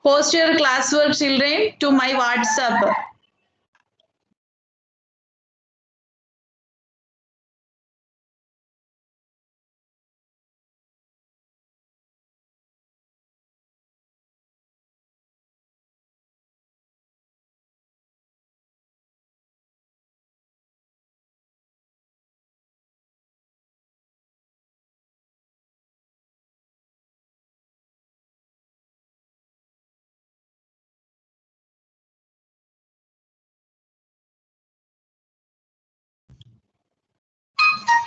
Post your classwork, children, to my WhatsApp.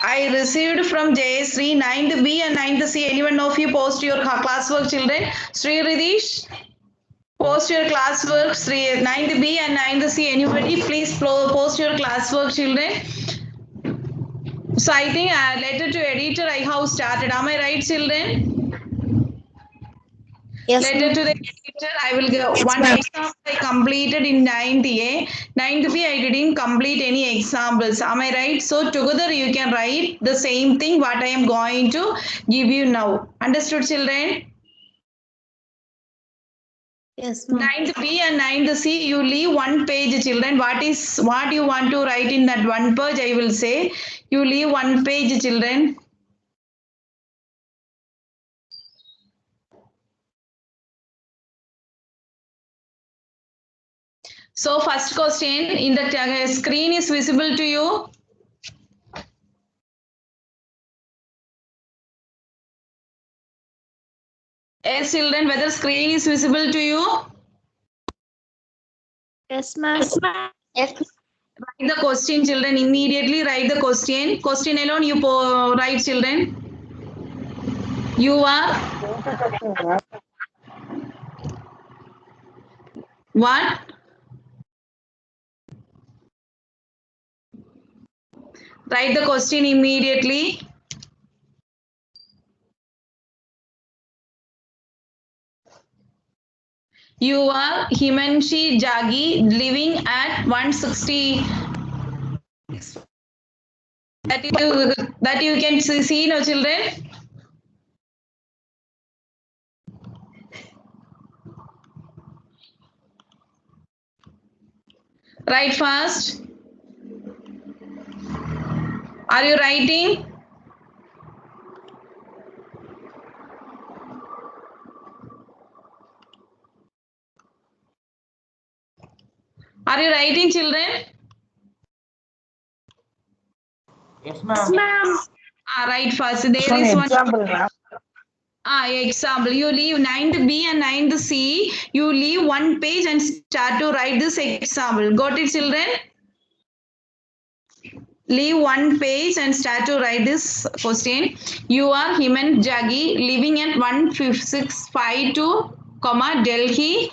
I received from Jayasree 9th B and 9th C. Anyone of you post your classwork, children? Sri Ridish, post your classwork. Sri 9th B and 9th C. Anybody, please post your classwork, children. So I think letter to editor I have started. Am I right, children? Yes, Letter to the editor, I will go. One example I completed in 9th A. 9th B, I didn't complete any examples. Am I right? So together you can write the same thing what I am going to give you now. Understood, children? yes, ma'am. 9th B and 9th C, you leave one page, children. What you want to write in that one page, I will say. You leave one page, children. So first question in the screen is visible to you. Yes, children, whether screen is visible to you? Yes, ma'am. Yes. Write the question, children. Immediately write the question. Question alone you write, children. You are what? Write the question immediately. You are Himanshi Jagi living at 160. That you can see, no, children. Write fast. Are you writing? Are you writing, children? Yes, ma'am. Write first. There is one Example, ma'am. Example. You leave 9th B and 9th C. You leave one page and start to write this example. Got it, children? Leave one page and start to write this question. You are Himan Jagi living at 15652, Delhi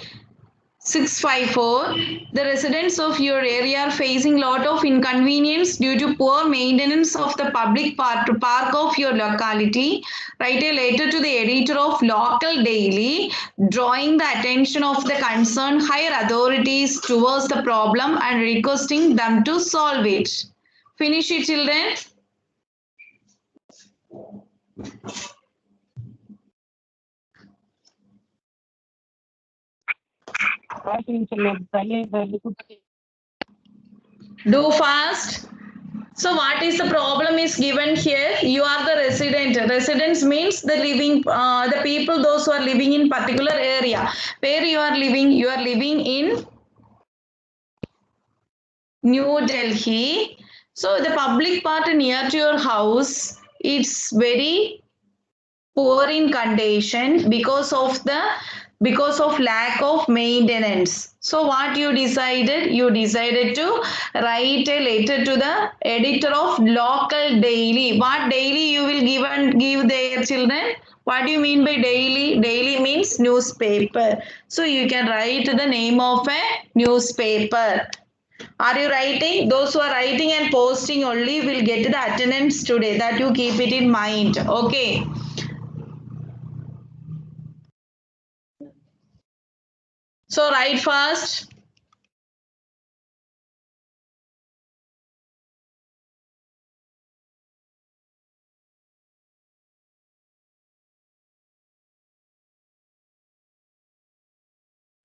654. The residents of your area are facing lot of inconvenience due to poor maintenance of the public park of your locality. Write a letter to the editor of Local Daily, drawing the attention of the concerned higher authorities towards the problem and requesting them to solve it. Finish it, children. Do fast. So what is the problem is given here? You are the resident. Residents means the living, the people, those who are living in particular area. Where you are living? You are living in New Delhi. So the public part near to your house, it's very poor in condition because of lack of maintenance. So what you decided? You decided to write a letter to the editor of Local Daily. What daily you will give their children? What do you mean by daily? Daily means newspaper. So you can write the name of a newspaper. Are you writing? Those who are writing and posting only will get the attendance today. That you keep it in mind. Okay. So write fast.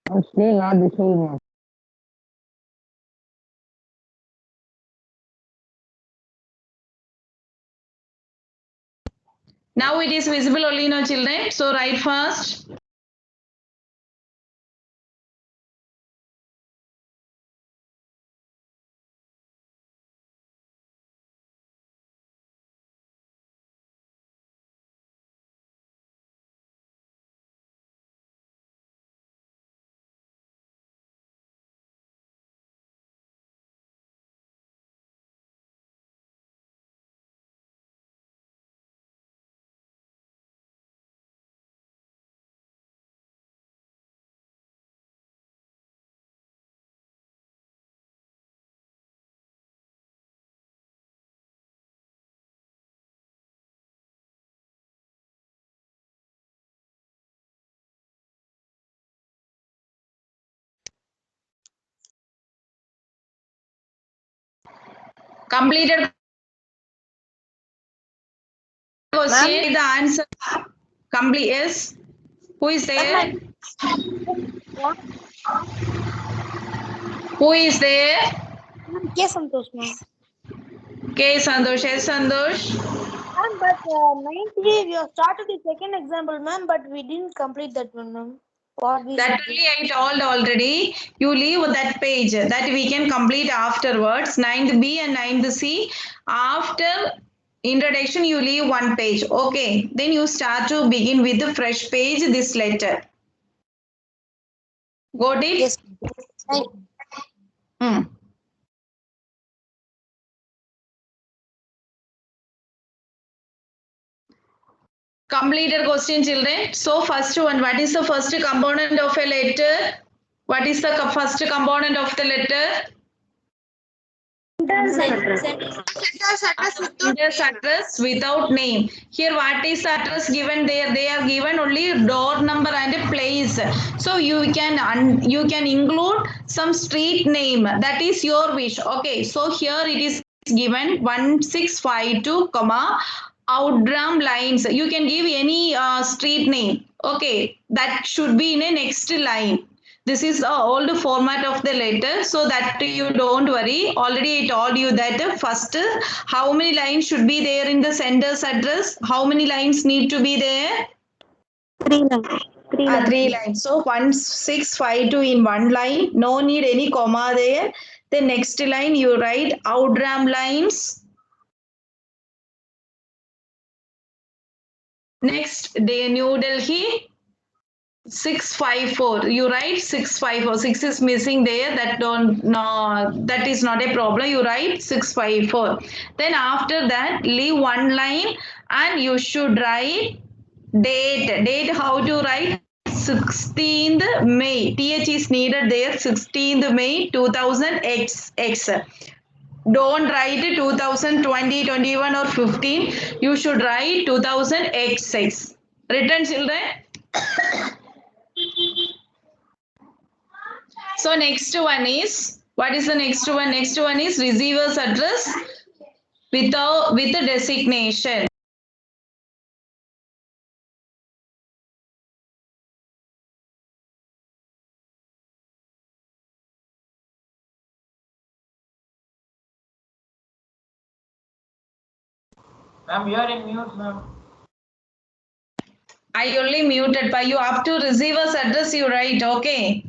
Still not received, ma'am. Now it is visible only, no children. So write fast. Completed question. The answer complete. Yes. Who is there? Who is there? K Santosh, ma'am. K. Sandosh. Yes, Sandosh. Ma'am, but 90 we have started the second example, ma'am, but we didn't complete that one, ma'am. What we That should do? only I told already. You leave that page that we can complete afterwards. 9th B and 9th C. After introduction, you leave one page. Okay. Then you start to begin with the fresh page, this letter. Got it? Yes. Thank you. Hmm. Completed question, children. So first one, what is the first component of a letter? What is the first component of the letter? Senders address without name. Here, what is the address given there? They are given only door number and a place. So you can include some street name. That is your wish. Okay. So here it is given 1652, Outram lines. You can give any street name. Okay. That should be in a next line. This is the old format of the letter, so that you don't worry. Already I told you that first how many lines should be there in the sender's address? How many lines need to be there? 3 lines. 3 lines. So 1652 in one line. No need any comma there. The next line you write Outram lines. Next, New Delhi 654. You write 654. 6 is missing there. That is not a problem. You write 654. Then after that, leave one line and you should write date. Date, how to write? 16th May. TH is needed there. 16th May 2000 X. Don't write 2020, 21 or 15. You should write 2000 XX. Written, children? So next one is, what is the next one? Next one is receiver's address with the designation. Ma'am, you are in mute, ma'am. I only muted by you. Up to receiver's address you write, okay?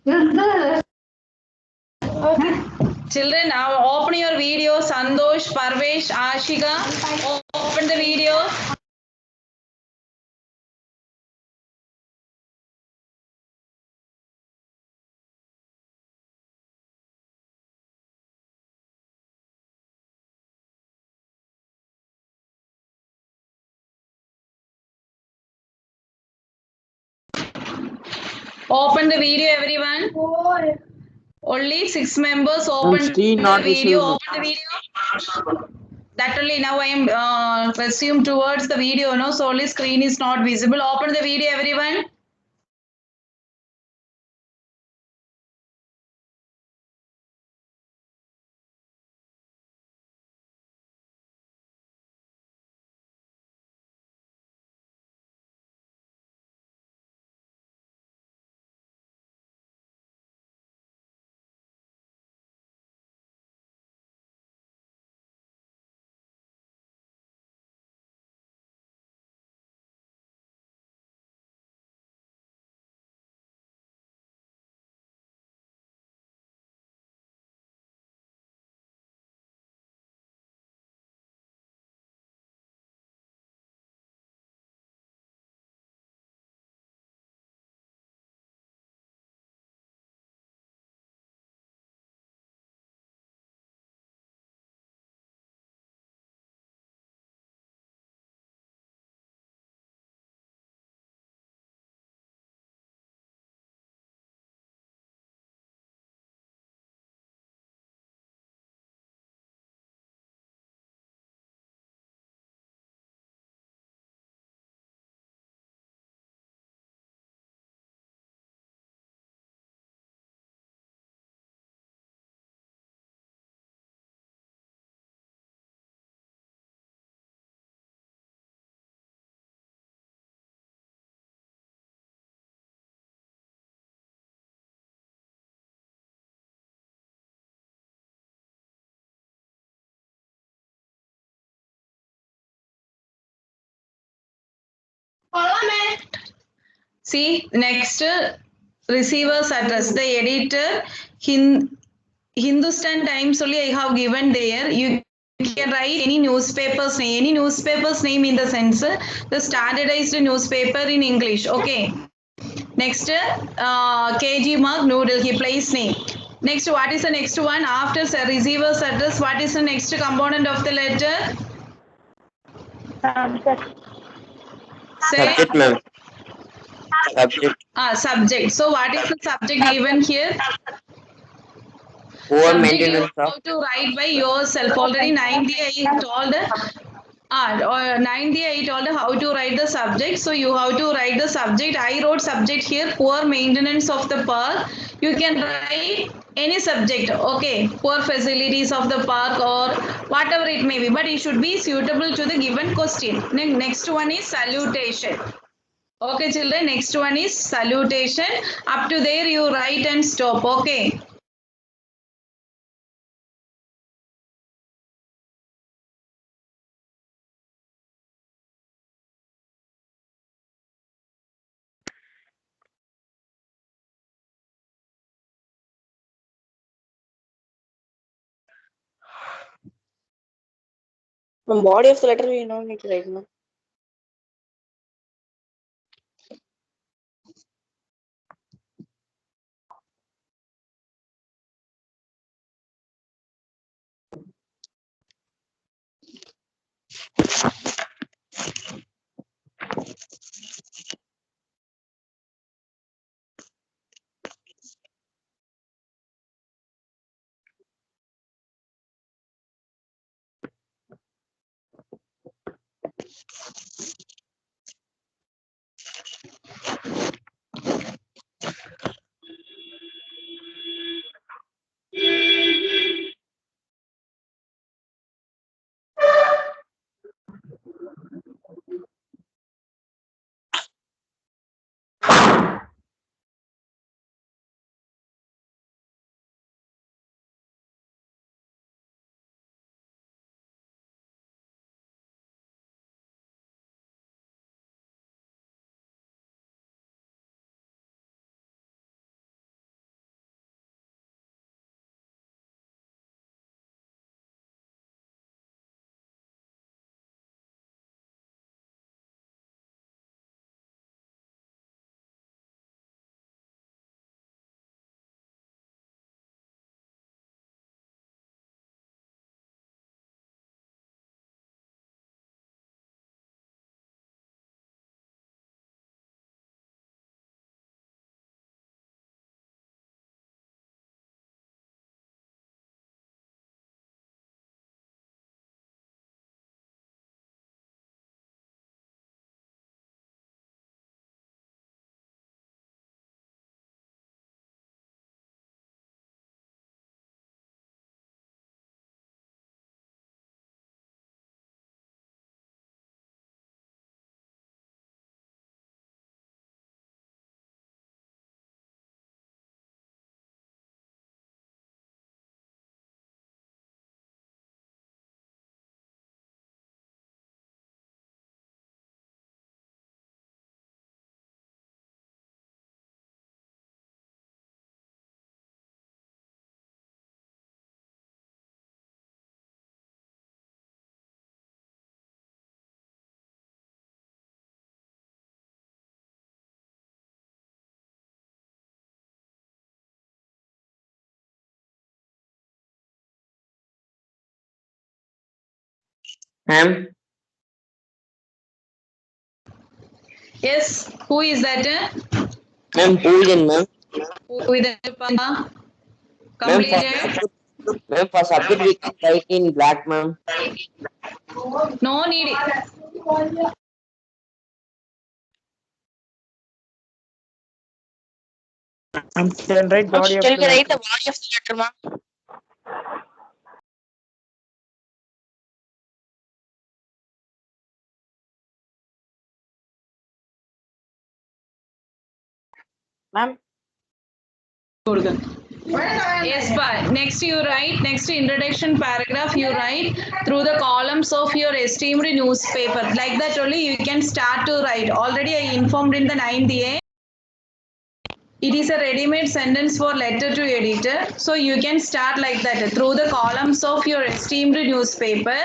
Yes, ma'am. Children, now open your video. Sandosh, Parvesh, Ashika, open the video. Open the video, everyone. Only 6 members open screen the not video. visible. Open the video. That only now I am resume towards the video. No, so only screen is not visible. Open the video, everyone. See, next receiver's address. The editor, Hindustan Times only I have given there. You can write any newspaper's name. Any newspaper's name in the sense the standardized newspaper in English. Okay. Next, KG Mark, New Delhi place name. Next, what is the next one? After receiver's address, what is the next component of the letter? Say Subject, ma'am. Subject. Subject. So what is the subject given here? Poor Subject you maintenance of. have to write by yourself. Already 9th I told. 9th I told how to write the subject. So you have to write the subject. I wrote subject here. Poor maintenance of the park. You can write any subject. Okay. Poor facilities of the park or whatever it may be. But it should be suitable to the given question. Next one is salutation. Okay, children, next one is salutation. Up to there, you write and stop. Okay. From body of the letter, we don't need to write, no? Ma'am, Yes, who is that? ma'am, Poojan, ma'am. Who is that? Ma'am, Completed? ma'am, for subject we can write in black, ma'am. No need. Can write body of Shall the we write the letter. body of the letter, ma'am? Ma'am, Yes, but next you write, next introduction paragraph you write through the columns of your esteemed newspaper. Like that only you can start to write. Already I informed in the 9th A. It is a ready-made sentence for letter to editor. So you can start like that. Through the columns of your esteemed newspaper,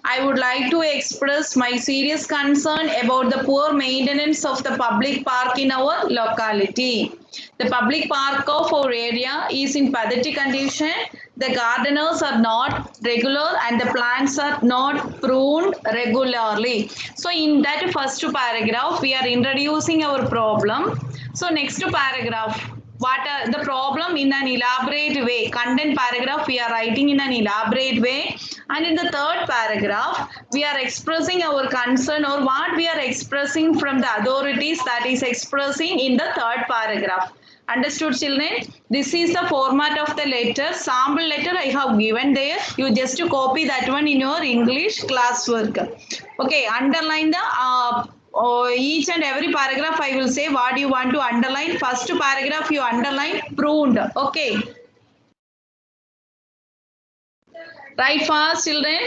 I would like to express my serious concern about the poor maintenance of the public park in our locality. The public park of our area is in pathetic condition. The gardeners are not regular and the plants are not pruned regularly. So in that first paragraph, we are introducing our problem. So next paragraph, what are the problem in an elaborate way? Content paragraph we are writing in an elaborate way, and in the third paragraph we are expressing our concern or what we are expressing from the authorities, that is expressing in the third paragraph. Understood, children? This is the format of the letter. Sample letter I have given there. You just copy that one in your English classwork. Okay, underline the each and every paragraph I will say what you want to underline. First paragraph you underline pruned. Okay. Write fast, children.